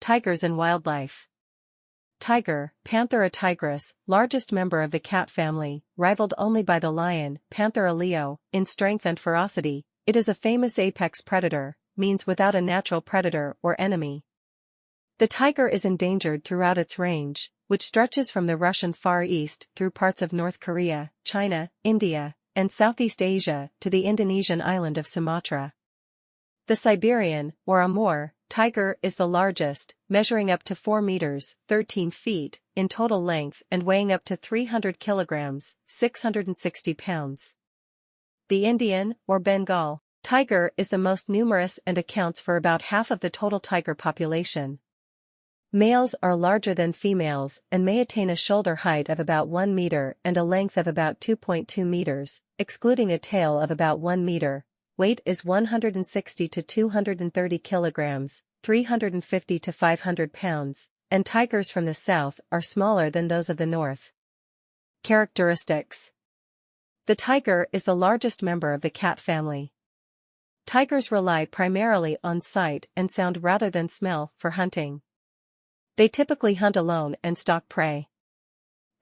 Tigers and wildlife. Tiger, Panthera tigris, largest member of the cat family, rivaled only by the lion, Panthera leo, in strength and ferocity. It is a famous apex predator, means without a natural predator or enemy. The tiger is endangered throughout its range, which stretches from the Russian Far East through parts of North Korea, China, India, and Southeast Asia to the Indonesian island of Sumatra. The Siberian, or Amur, tiger is the largest, measuring up to 4 meters, 13 feet, in total length and weighing up to 300 kilograms, 660 pounds. The Indian, or Bengal, tiger is the most numerous and accounts for about half of the total tiger population. Males are larger than females and may attain a shoulder height of about 1 meter and a length of about 2.2 meters, excluding a tail of about 1 meter. Weight is 160 to 230 kilograms, 350 to 500 pounds, and tigers from the south are smaller than those of the north. Characteristics. The tiger is the largest member of the cat family. Tigers rely primarily on sight and sound rather than smell for hunting. They typically hunt alone and stalk prey.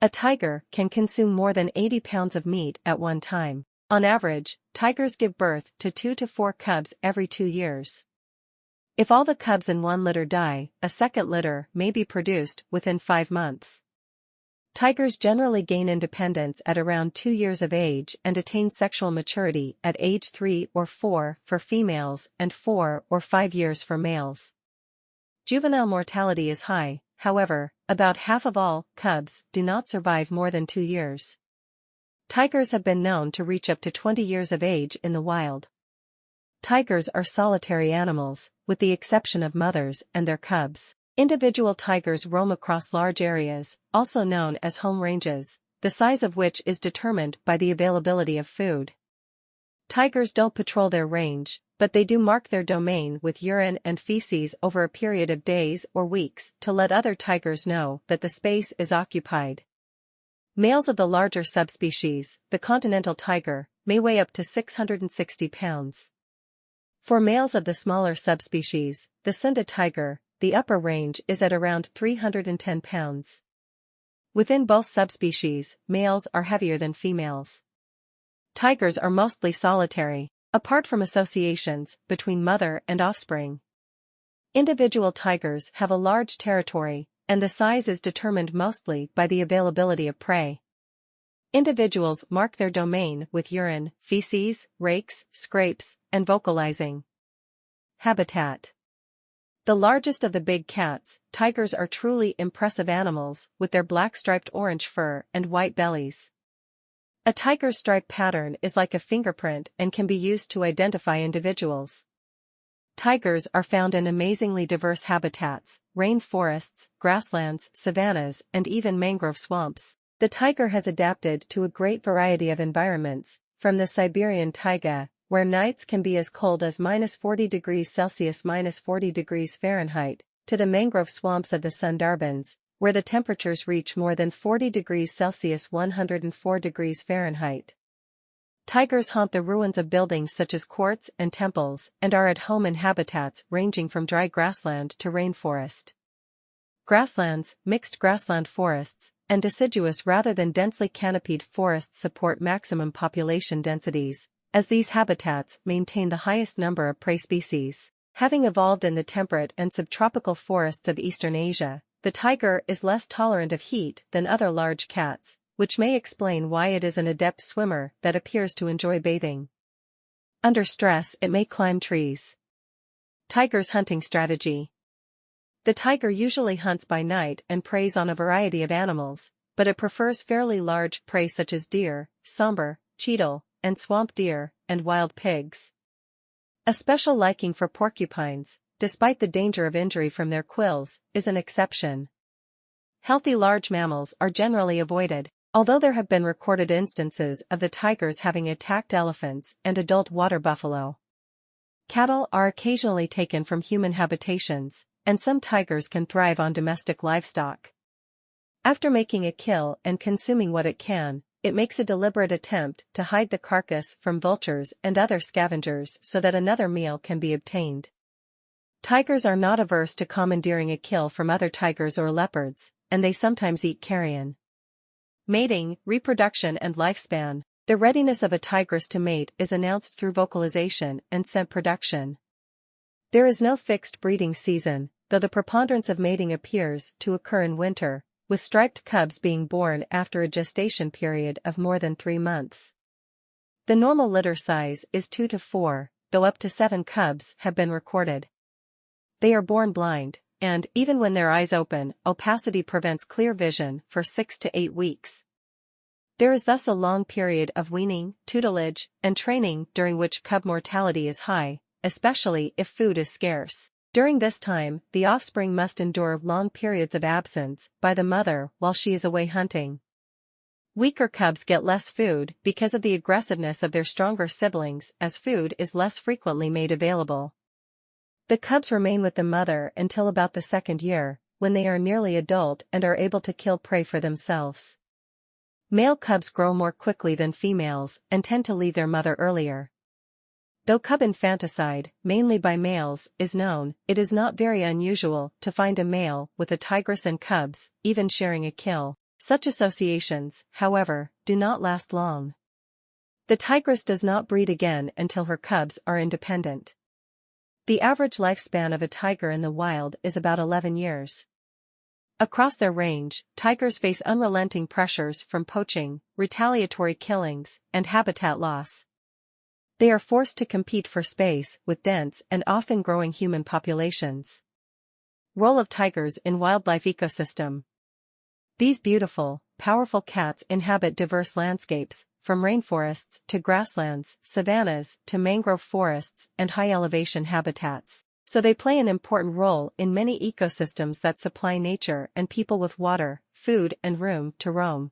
A tiger can consume more than 80 pounds of meat at one time. On average, tigers give birth to 2 to 4 cubs every 2 years. If all the cubs in one litter die, a second litter may be produced within 5 months. Tigers generally gain independence at around 2 years of age and attain sexual maturity at age 3 or 4 for females and 4 or 5 years for males. Juvenile mortality is high, however, about half of all cubs do not survive more than 2 years. Tigers have been known to reach up to 20 years of age in the wild. Tigers are solitary animals, with the exception of mothers and their cubs. Individual tigers roam across large areas, also known as home ranges, the size of which is determined by the availability of food. Tigers don't patrol their range, but they do mark their domain with urine and feces over a period of days or weeks to let other tigers know that the space is occupied. Males of the larger subspecies, the continental tiger, may weigh up to 660 pounds. For males of the smaller subspecies, the Sunda tiger, the upper range is at around 310 pounds. Within both subspecies, males are heavier than females. Tigers are mostly solitary, apart from associations between mother and offspring. Individual tigers have a large territory, and the size is determined mostly by the availability of prey. Individuals mark their domain with urine, feces, rakes, scrapes, and vocalizing. Habitat. The largest of the big cats, tigers are truly impressive animals with their black striped orange fur and white bellies. A tiger's stripe pattern is like a fingerprint and can be used to identify individuals. Tigers are found in amazingly diverse habitats, rainforests, grasslands, savannas, and even mangrove swamps. The tiger has adapted to a great variety of environments, from the Siberian taiga, where nights can be as cold as -40 degrees Celsius -40 degrees Fahrenheit, to the mangrove swamps of the Sundarbans, where the temperatures reach more than 40 degrees Celsius 104 degrees Fahrenheit. Tigers haunt the ruins of buildings such as courts and temples and are at home in habitats ranging from dry grassland to rainforest. Grasslands, mixed grassland forests, and deciduous rather than densely canopied forests support maximum population densities, as these habitats maintain the highest number of prey species. Having evolved in the temperate and subtropical forests of Eastern Asia, the tiger is less tolerant of heat than other large cats, which may explain why it is an adept swimmer that appears to enjoy bathing. Under stress, it may climb trees. Tiger's hunting strategy. The tiger usually hunts by night and preys on a variety of animals, but it prefers fairly large prey such as deer, sambar, cheetal, and swamp deer, and wild pigs. A special liking for porcupines, despite the danger of injury from their quills, is an exception. Healthy large mammals are generally avoided, although there have been recorded instances of the tigers having attacked elephants and adult water buffalo. Cattle are occasionally taken from human habitations, and some tigers can thrive on domestic livestock. After making a kill and consuming what it can, it makes a deliberate attempt to hide the carcass from vultures and other scavengers so that another meal can be obtained. Tigers are not averse to commandeering a kill from other tigers or leopards, and they sometimes eat carrion. Mating, reproduction and lifespan. The readiness of a tigress to mate is announced through vocalization and scent production. There is no fixed breeding season, though the preponderance of mating appears to occur in winter, with striped cubs being born after a gestation period of more than 3 months. The normal litter size is 2 to 4, though up to 7 cubs have been recorded. They are born blind, and, even when their eyes open, opacity prevents clear vision for 6 to 8 weeks. There is thus a long period of weaning, tutelage, and training during which cub mortality is high, especially if food is scarce. During this time, the offspring must endure long periods of absence by the mother while she is away hunting. Weaker cubs get less food because of the aggressiveness of their stronger siblings, as food is less frequently made available. The cubs remain with the mother until about the 2nd year, when they are nearly adult and are able to kill prey for themselves. Male cubs grow more quickly than females and tend to leave their mother earlier. Though cub infanticide, mainly by males, is known, it is not very unusual to find a male with a tigress and cubs, even sharing a kill. Such associations, however, do not last long. The tigress does not breed again until her cubs are independent. The average lifespan of a tiger in the wild is about 11 years. Across their range, tigers face unrelenting pressures from poaching, retaliatory killings, and habitat loss. They are forced to compete for space with dense and often growing human populations. Role of tigers in wildlife ecosystem. These beautiful, powerful cats inhabit diverse landscapes, from rainforests to grasslands, savannas to mangrove forests and high-elevation habitats. So they play an important role in many ecosystems that supply nature and people with water, food and room to roam.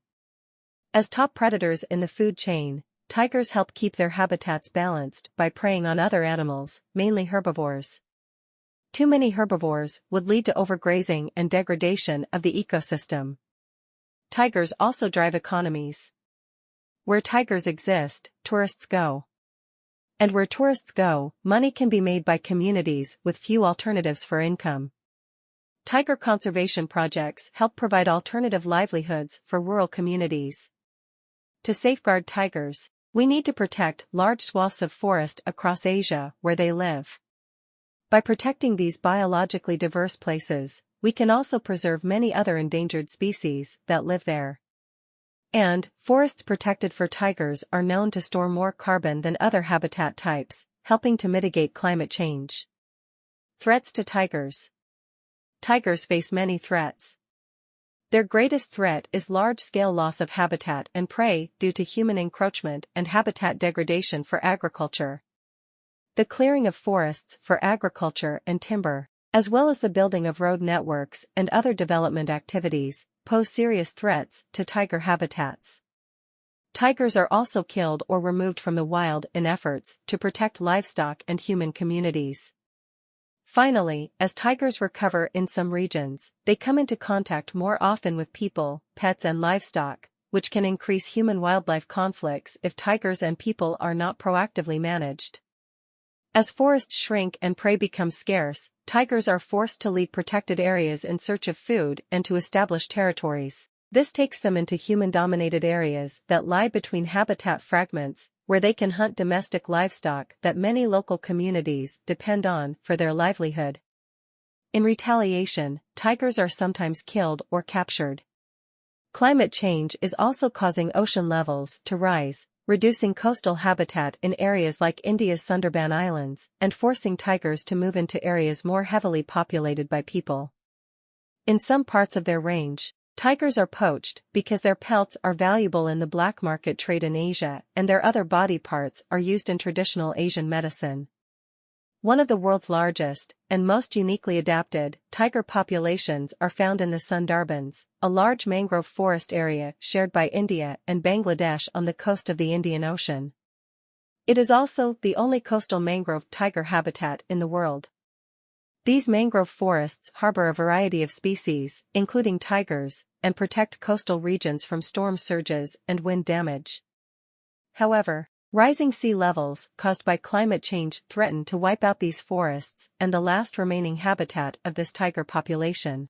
As top predators in the food chain, tigers help keep their habitats balanced by preying on other animals, mainly herbivores. Too many herbivores would lead to overgrazing and degradation of the ecosystem. Tigers also drive economies. Where tigers exist, tourists go. And where tourists go, money can be made by communities with few alternatives for income. Tiger conservation projects help provide alternative livelihoods for rural communities. To safeguard tigers, we need to protect large swaths of forest across Asia where they live. By protecting these biologically diverse places, we can also preserve many other endangered species that live there. And, forests protected for tigers are known to store more carbon than other habitat types, helping to mitigate climate change. Threats to tigers. Tigers face many threats. Their greatest threat is large-scale loss of habitat and prey due to human encroachment and habitat degradation for agriculture. The clearing of forests for agriculture and timber, as well as the building of road networks and other development activities, pose serious threats to tiger habitats. Tigers are also killed or removed from the wild in efforts to protect livestock and human communities. Finally, as tigers recover in some regions, they come into contact more often with people, pets and livestock, which can increase human-wildlife conflicts if tigers and people are not proactively managed. As forests shrink and prey become scarce, tigers are forced to leave protected areas in search of food and to establish territories. This takes them into human-dominated areas that lie between habitat fragments, where they can hunt domestic livestock that many local communities depend on for their livelihood. In retaliation, tigers are sometimes killed or captured. Climate change is also causing ocean levels to rise, reducing coastal habitat in areas like India's Sundarban Islands, and forcing tigers to move into areas more heavily populated by people. In some parts of their range, tigers are poached because their pelts are valuable in the black market trade in Asia and their other body parts are used in traditional Asian medicine. One of the world's largest, and most uniquely adapted, tiger populations are found in the Sundarbans, a large mangrove forest area shared by India and Bangladesh on the coast of the Indian Ocean. It is also the only coastal mangrove tiger habitat in the world. These mangrove forests harbor a variety of species, including tigers, and protect coastal regions from storm surges and wind damage. However, Rising sea levels, caused by climate change, threaten to wipe out these forests and the last remaining habitat of this tiger population.